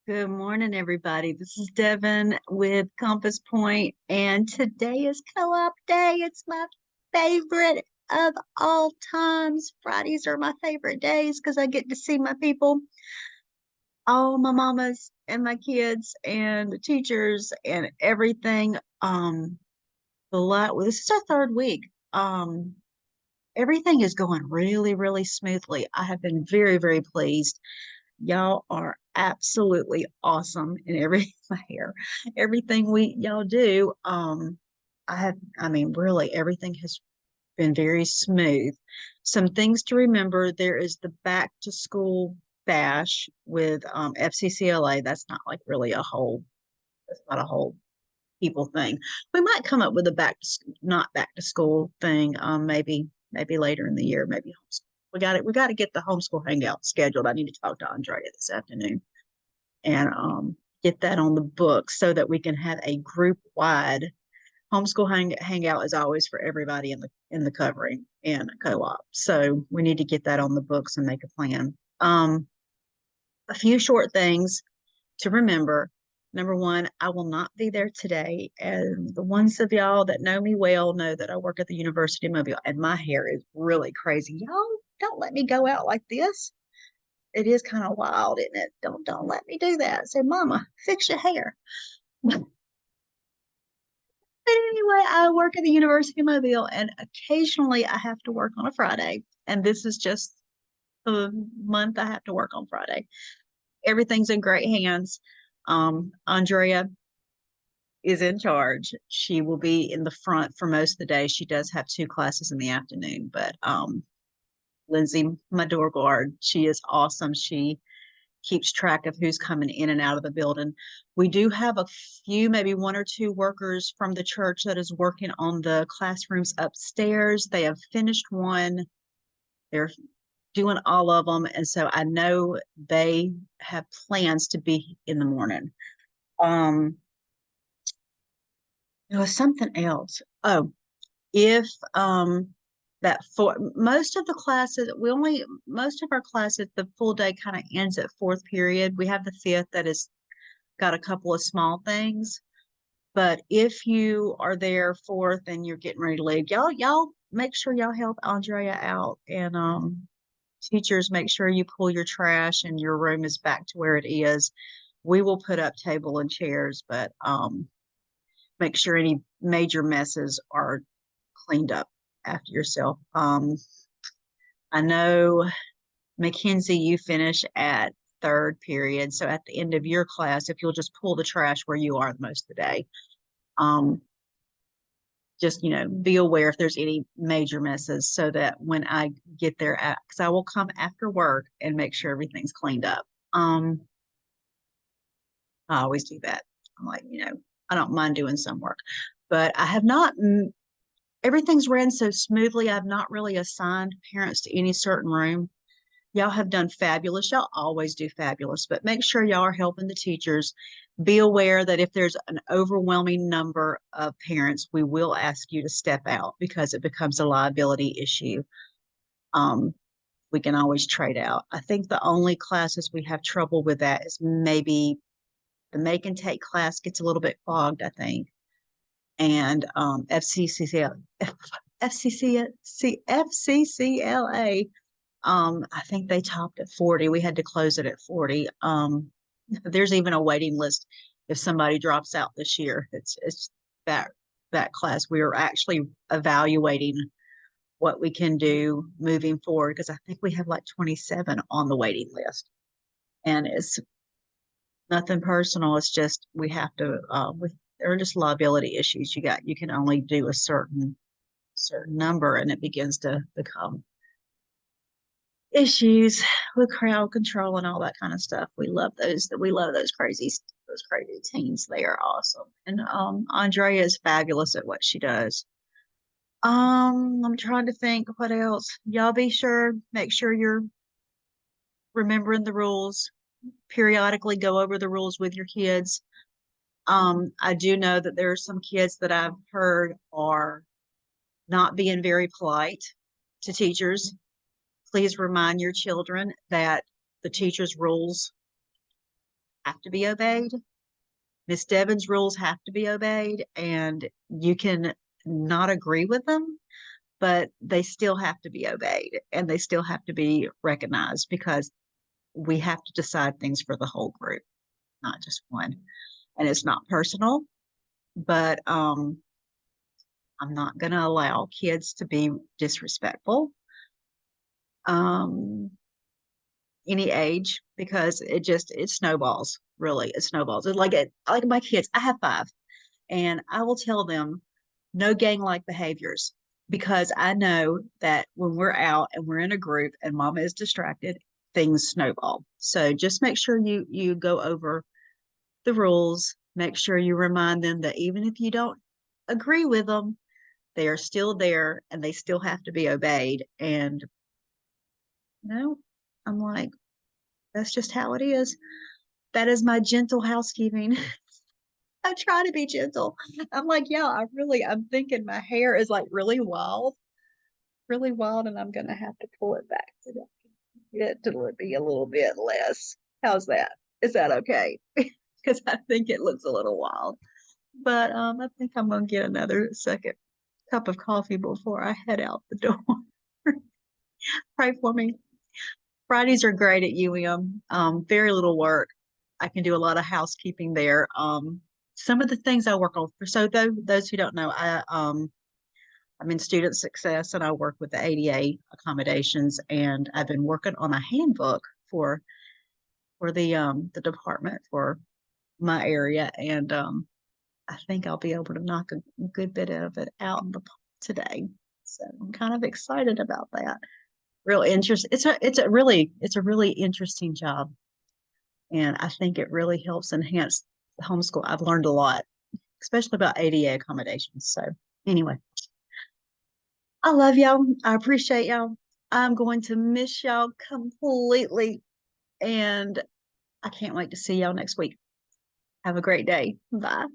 Good morning, everybody. This is Devin with Compass Point, and today is co-op day. It's my favorite of all times. Fridays are my favorite days because I get to see my people, all my mamas and my kids and the teachers and everything. This is our third week. Um, Everything is going really, really smoothly. I have been very, very pleased. Y'all are absolutely awesome in every layer. Everything we y'all do. Really everything has been very smooth. Some things to remember, there is the back to school bash with FCCLA. That's not like really that's not a whole people thing. We might come up with a not back to school thing, maybe later in the year, maybe homeschool. We got to get the homeschool hangout scheduled. I need to talk to Andrea this afternoon and get that on the book so that we can have a group wide hangout is always for everybody in the covering and co-op. So we need to get that on the books and make a plan. A few short things to remember. Number one, I will not be there today. And the ones of y'all that know me well know that I work at the University of Mobile and my hair is really crazy. Y'all don't let me go out like this. It is kind of wild, isn't it? Don't let me do that. Say, Mama, fix your hair. But anyway, I work at the University of Mobile and occasionally I have to work on a Friday. And this is just the month I have to work on Friday. Everything's in great hands. Andrea is in charge. She will be in the front for most of the day. She does have two classes in the afternoon, but Lindsay, my door guard, she is awesome. She keeps track of who's coming in and out of the building. We do have a few, maybe one or two workers from the church that is working on the classrooms upstairs. They have finished one. They're doing all of them. And so I know they have plans to be in the morning. Um, there was something else. Oh, if that for most of the classes, most of our classes, the full day kind of ends at fourth period. We have the fifth that has got a couple of small things. But if you are there fourth and you're getting ready to leave, y'all make sure y'all help Andrea out. And teachers, make sure you pull your trash and your room is back to where it is. We will put up table and chairs, but make sure any major messes are cleaned up after yourself. I know Mackenzie, you finish at third period. So at the end of your class, if you'll just pull the trash where you are the most of the day, um, just be aware if there's any major messes so that when I get there because I will come after work and make sure everything's cleaned up. I always do that. I'm like, I don't mind doing some work, but I have not everything's ran so smoothly. I've not really assigned parents to any certain room. Y'all have done fabulous. Y'all always do fabulous, but make sure y'all are helping the teachers. Be aware that if there's an overwhelming number of parents, we will ask you to step out because it becomes a liability issue. Um, we can always trade out. I think the only classes we have trouble with that is maybe the make and take class gets a little bit clogged, I think. And FCCLA, I think they topped at 40. We had to close it at 40. There's even a waiting list if somebody drops out this year. It's that class. We are actually evaluating what we can do moving forward because I think we have like 27 on the waiting list. And it's nothing personal. It's just we have to there are just liability issues. You can only do a certain number and it begins to become issues with crowd control and all that kind of stuff. We love those. We love those crazy teens. They are awesome. And Andrea is fabulous at what she does. I'm trying to think what else. Y'all make sure you're remembering the rules. Periodically go over the rules with your kids. I do know that there are some kids that I've heard are not being very polite to teachers. Please remind your children that the teacher's rules have to be obeyed. Miss Devon's rules have to be obeyed, and you can not agree with them, but they still have to be obeyed and they still have to be recognized because we have to decide things for the whole group, not just one. And it's not personal, but I'm not going to allow kids to be disrespectful um, any age because it snowballs. Really, it snowballs. Like my kids. I have five, and I will tell them no gang like behaviors because I know that when we're out and we're in a group and mama is distracted, things snowball. So just make sure you go over the rules, make sure you remind them that even if you don't agree with them, they are still there and they still have to be obeyed. And I'm like, that's just how it is. That is my gentle housekeeping. I try to be gentle. I'm like, yeah, I'm thinking my hair is like really wild, and I'm gonna have to pull it back today. Get it to be a little bit less. How's that? Is that okay? Because I think it looks a little wild. But I think I'm gonna get another second cup of coffee before I head out the door. Pray for me. Fridays are great at UM. Very little work. I can do a lot of housekeeping there. Some of the things I work on for those who don't know, I'm in student success and I work with the ADA accommodations, and I've been working on a handbook for the department for my area, and I think I'll be able to knock a good bit of it out in today. So I'm kind of excited about that. Real interest. It's a really interesting job, and I think it really helps enhance the homeschool. I've learned a lot, especially about ADA accommodations. So anyway, I love y'all. I appreciate y'all. I'm going to miss y'all completely, and I can't wait to see y'all next week. Have a great day. Bye.